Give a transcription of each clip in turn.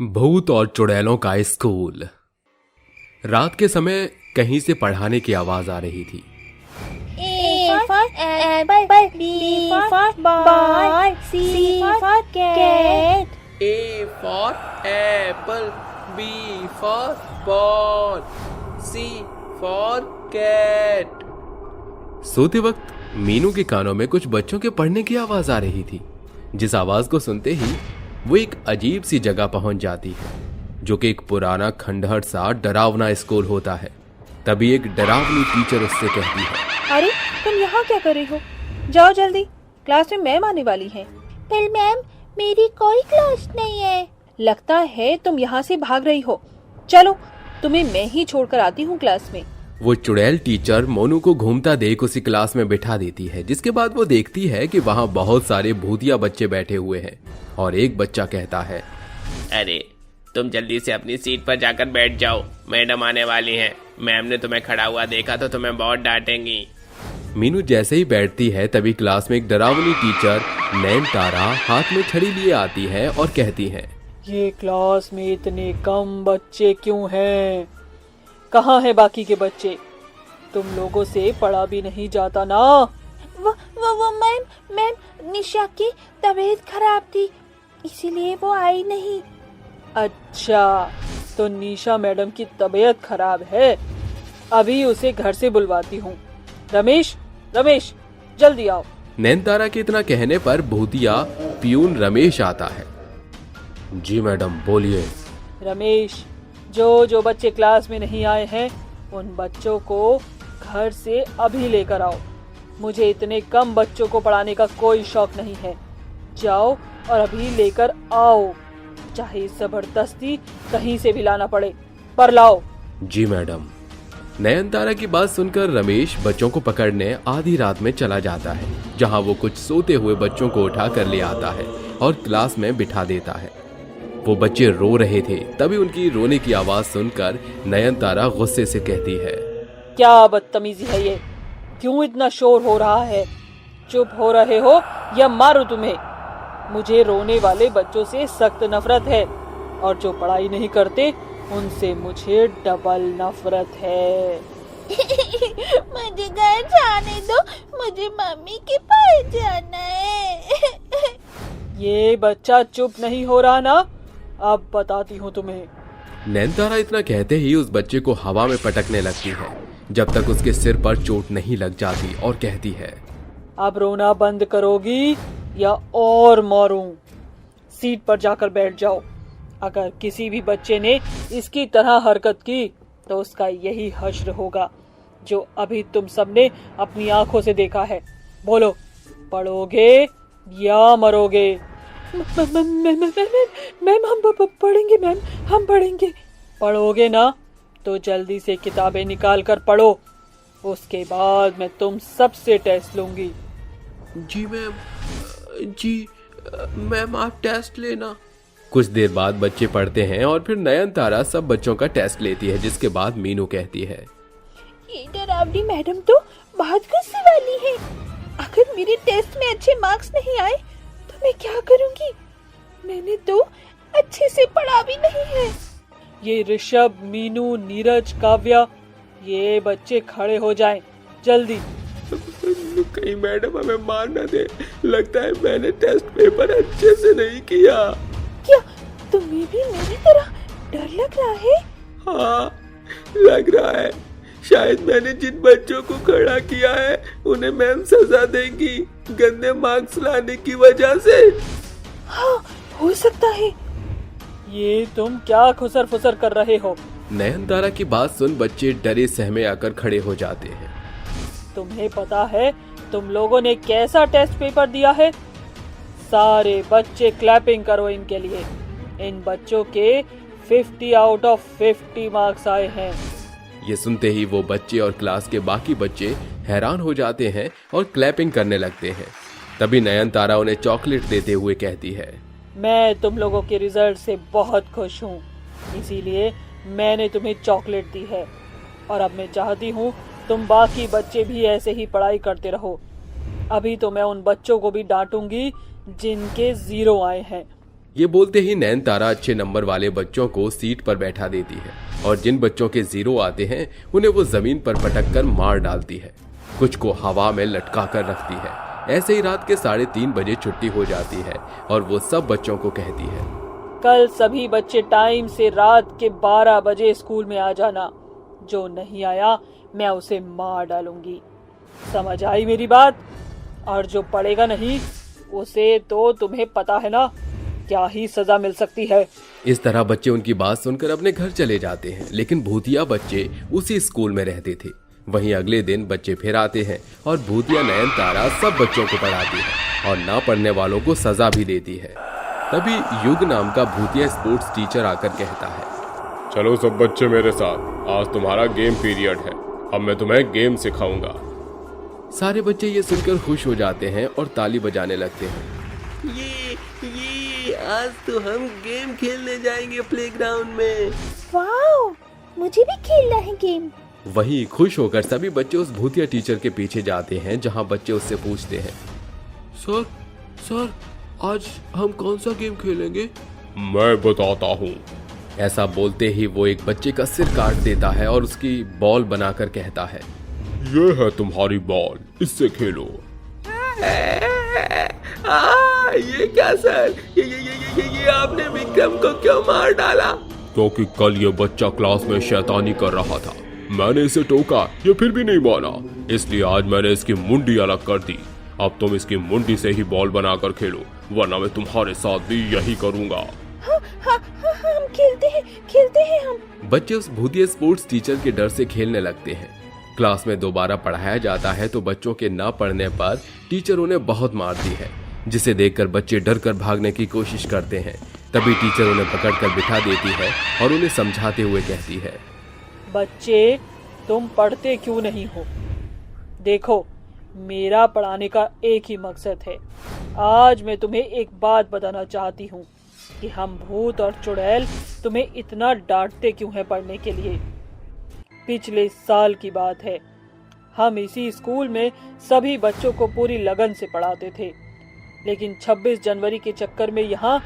भूत और चुड़ैलों का स्कूल। रात के समय कहीं से पढ़ाने की आवाज आ रही थी। A for apple, B for ball, C for cat. A for apple, B for ball, C for cat. सोते वक्त मीनू के कानों में कुछ बच्चों के पढ़ने की आवाज आ रही थी, जिस आवाज को सुनते ही वो एक अजीब सी जगह पहुंच जाती है, जो कि एक पुराना खंडहर सा डरावना स्कूल होता है। तभी एक डरावनी टीचर उससे कहती है, अरे तुम यहाँ क्या कर रही हो? जाओ जल्दी, क्लास में मैम आने वाली हैं। पर मैम मेरी कोई क्लास नहीं है। लगता है तुम यहाँ से भाग रही हो। चलो तुम्हें मैं ही छोड़कर आती हूँ क्लास में। वो चुड़ैल टीचर मोनू को घूमता देख उसी क्लास में बिठा देती है, जिसके बाद वो देखती है कि वहाँ बहुत सारे भूतिया बच्चे बैठे हुए हैं और एक बच्चा कहता है, अरे तुम जल्दी से अपनी सीट पर जाकर बैठ जाओ, मैडम आने वाली हैं। मैम ने तुम्हें खड़ा हुआ देखा तो तुम्हें बहुत डांटेंगी। मीनू जैसे ही बैठती है तभी क्लास में एक डरावनी टीचर नयनतारा हाथ में छड़ी लिए आती है और कहती है, ये क्लास में इतने कम बच्चे क्यों हैं? कहाँ है बाकी के बच्चे? तुम लोगों से पढ़ा भी नहीं जाता ना। वो मैम निशा की तबीयत खराब थी, इसीलिए वो आई नहीं। अच्छा, तो निशा मैडम की तबीयत खराब है, अभी उसे घर से बुलवाती हूँ। रमेश जल्दी आओ। नयनतारा के इतना कहने पर भूतिया प्यून रमेश आता है। जी मैडम बोलिए। रमेश, जो बच्चे क्लास में नहीं आए हैं उन बच्चों को घर से अभी लेकर आओ। मुझे इतने कम बच्चों को पढ़ाने का कोई शौक नहीं है। जाओ और अभी लेकर आओ, चाहे जबरदस्ती कहीं से भी लाना पड़े, पर लाओ। जी मैडम। नयनतारा की बात सुनकर रमेश बच्चों को पकड़ने आधी रात में चला जाता है, जहां वो कुछ सोते हुए बच्चों को उठा कर ले आता है और क्लास में बिठा देता है। वो बच्चे रो रहे थे, तभी उनकी रोने की आवाज सुनकर नयनतारा गुस्से से कहती है, क्या बदतमीजी है ये? क्यों इतना शोर हो रहा है? चुप हो रहे हो या मारूं तुम्हें? मुझे रोने वाले बच्चों से सख्त नफरत है और जो पढ़ाई नहीं करते उनसे मुझे डबल नफरत है। मुझे घर जाने दो, मुझे मम्मी के पास जाना है। ये बच्चा चुप नहीं हो रहा ना? अब बताती हूँ तुम्हें। नयनतारा इतना कहते ही उस बच्चे को हवा में पटकने लगती है, जब तक उसके सिर पर चोट नहीं लग जाती, और कहती है, अब रोना बंद करोगी या और मारूं? सीट पर जाकर बैठ जाओ। अगर किसी भी बच्चे ने इसकी तरह हरकत की तो उसका यही हश्र होगा जो अभी तुम सबने अपनी आंखों से देखा है। बोलो, पढ़ोगे या मरोगे? मैम हम पढ़ेंगे, मैम हम पढ़ेंगे। पढ़ोगे ना तो जल्दी से किताबें निकाल कर पढ़ो, उसके बाद मैं तुम सबसे टेस्ट लूंगी। जी मैम आप टेस्ट लेना। कुछ देर बाद बच्चे पढ़ते हैं और फिर नयनतारा सब बच्चों का टेस्ट लेती है, जिसके बाद मीनू कहती है, ये डरावनी मैडम तो बहुत गुस्से वाली है। अगर मेरे टेस्ट में अच्छे मार्क्स नहीं आए तो मैं क्या करूंगी? मैंने तो अच्छे से पढ़ा भी नहीं है। ये ऋषभ, मीनू, नीरज, काव्या, ये बच्चे खड़े हो जाएं जल्दी। कहीं मैडम हमें मार न दे। लगता है मैंने टेस्ट पेपर अच्छे से नहीं किया। क्या तुम्हें भी मेरी तरह डर लग रहा है? हाँ लग रहा है। शायद मैंने जिन बच्चों को खड़ा किया है उन्हें मैम सजा देंगी, गंदे मार्क्स लाने की वजह से। हाँ हो सकता है। ये तुम क्या खुसर फुसर कर रहे हो? नयनतारा की बात सुन बच्चे डरे सहमे आकर खड़े हो जाते हैं। तुम्हें पता है तुम लोगों ने कैसा टेस्ट पेपर दिया है? सारे बच्चे क्लैपिंग करो इनके लिए। इन बच्चों के 50 आउट ऑफ 50 मार्क्स आए हैं। ये सुनते ही वो बच्चे और क्लास के बाकी बच्चे हैरान हो जाते हैं और क्लैपिंग करने लगते हैं। तभी नयनतारा उन्हें चॉकलेट देते हुए कहती है, मैं तुम लोगों के रिजल्ट से बहुत खुश हूँ, इसीलिए मैंने तुम्हें चॉकलेट दी है। और अब मैं चाहती हूँ तुम बाकी बच्चे भी ऐसे ही पढ़ाई करते रहो। अभी तो मैं उन बच्चों को भी डांटूंगी जिनके 0 आए हैं। ये बोलते ही नयनतारा अच्छे नंबर वाले बच्चों को सीट पर बैठा देती है और जिन बच्चों के 0 आते हैं उन्हें वो जमीन पर पटक कर मार डालती है। कुछ को हवा में लटका कर रखती है। ऐसे ही रात के 3:30 बजे छुट्टी हो जाती है और वो सब बच्चों को कहती है, कल सभी बच्चे टाइम से रात के 12 बजे स्कूल में आ जाना। जो नहीं आया मैं उसे मार डालूंगी। समझ आई मेरी बात? और जो पढ़ेगा नहीं उसे तो तुम्हें पता है ना क्या ही सजा मिल सकती है। इस तरह बच्चे उनकी बात सुनकर अपने घर चले जाते हैं, लेकिन भूतिया बच्चे उसी स्कूल में रहते थे। वहीं अगले दिन बच्चे फिर आते हैं और भूतिया नयनतारा सब बच्चों को पढ़ाती है और ना पढ़ने वालों को सजा भी देती है। तभी युग नाम का भूतिया स्पोर्ट्स टीचर आकर कहता है, चलो सब बच्चे मेरे साथ, आज तुम्हारा गेम पीरियड है। अब मैं तुम्हें गेम सिखाऊंगा। सारे बच्चे ये सुनकर खुश हो जाते हैं और ताली बजाने लगते हैं। ये आज तो हम गेम खेलने जाएंगे प्लेग्राउंड में। वाओ, मुझे भी खेलना है गेम। वहीं खुश होकर सभी बच्चे उस भूतिया टीचर के पीछे जाते हैं, जहां बच्चे उससे पूछते हैं, सर आज हम कौन सा गेम खेलेंगे? मैं बताता हूँ। ऐसा बोलते ही वो एक बच्चे का सिर काट देता है और उसकी बॉल बनाकर कहता है, ये है तुम्हारी बॉल, इससे खेलो। ये क्या सर? ये आपने विक्रम को क्यों मार डाला? क्योंकि कल ये बच्चा क्लास में शैतानी कर रहा था। मैंने इसे टोका, ये फिर भी नहीं माना, इसलिए आज मैंने इसकी मुंडी अलग कर दी। अब तुम इसकी मुंडी से ही बॉल बनाकर खेलो, वरना मैं तुम्हारे साथ भी यही करूंगा। हम खेलते हैं हम। बच्चे उस भूतिया स्पोर्ट्स टीचर के डर से खेलने लगते हैं। क्लास में दोबारा पढ़ाया जाता है तो बच्चों के ना पढ़ने पर टीचर उन्हें बहुत मारती है, जिसे देखकर बच्चे डर कर भागने की कोशिश करते हैं। तभी टीचर उन्हें पकड़कर बिठा देती है और उन्हें समझाते हुए कहती है, बच्चे तुम पढ़ते क्यों नहीं हो? देखो मेरा पढ़ाने का एक ही मकसद है। आज मैं तुम्हें एक बात बताना चाहती हूँ कि हम भूत और चुड़ैल तुम्हें इतना डांटते क्यों हैं पढ़ने के लिए। पिछले साल की बात है, हम इसी स्कूल में सभी बच्चों को पूरी लगन से पढ़ाते थे, लेकिन 26 जनवरी के चक्कर में यहाँ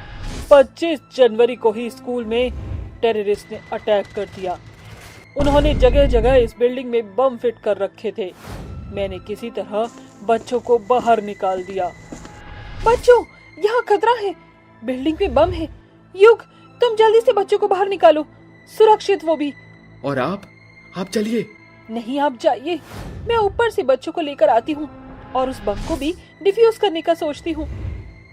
25 जनवरी को ही स्कूल में टेररिस्ट ने अटैक कर दिया। उन्होंने जगह जगह इस बिल्डिंग में बम फिट कर रखे थे। मैंने किसी तरह बच्चों को बाहर निकाल दिया। बच्चों, यहाँ खतरा है, बिल्डिंग में बम है। युग, तुम जल्दी से बच्चों को बाहर निकालो, सुरक्षित वो भी। और आप चलिए। नहीं, आप जाइए, मैं ऊपर से बच्चों को लेकर आती हूँ और उस बम को भी डिफ्यूज करने का सोचती हूँ।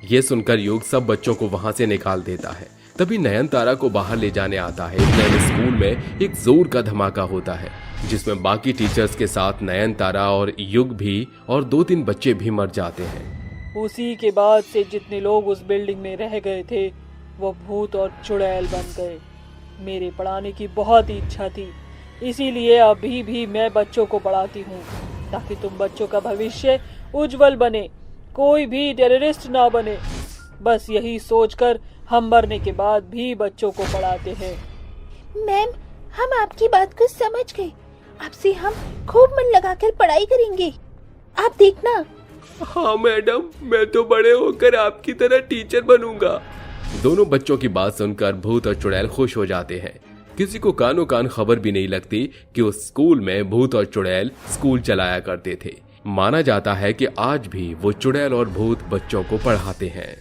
ये सुनकर युग सब बच्चों को वहां से निकाल देता है। तभी नयनतारा को बाहर ले जाने आता है। इतने में स्कूल में एक जोर का धमाका होता है, जिसमें बाकी टीचर्स के साथ नयनतारा और युग भी और 2-3 बच्चे भी मर जाते हैं। उसी के बाद से जितने लोग उस बिल्डिंग में रह गए थे वो भूत और चुड़ैल बन गए। मेरे पढ़ाने की बहुत ही इच्छा थी, इसीलिए अभी भी मैं बच्चों को पढ़ाती हूँ, ताकि तुम बच्चों का भविष्य उज्जवल बने, कोई भी टेररिस्ट ना बने। बस यही सोचकर हम मरने के बाद भी बच्चों को पढ़ाते हैं। मैम, हम आपकी बात को समझ गए। अब से हम खूब मन लगाकर पढ़ाई करेंगे, आप देखना। हाँ मैडम, मैं तो बड़े होकर आपकी तरह टीचर बनूंगा। दोनों बच्चों की बात सुनकर भूत और चुड़ैल खुश हो जाते हैं। किसी को कानो कान खबर भी नहीं लगती कि उस स्कूल में भूत और चुड़ैल स्कूल चलाया करते थे। माना जाता है कि आज भी वो चुड़ैल और भूत बच्चों को पढ़ाते हैं।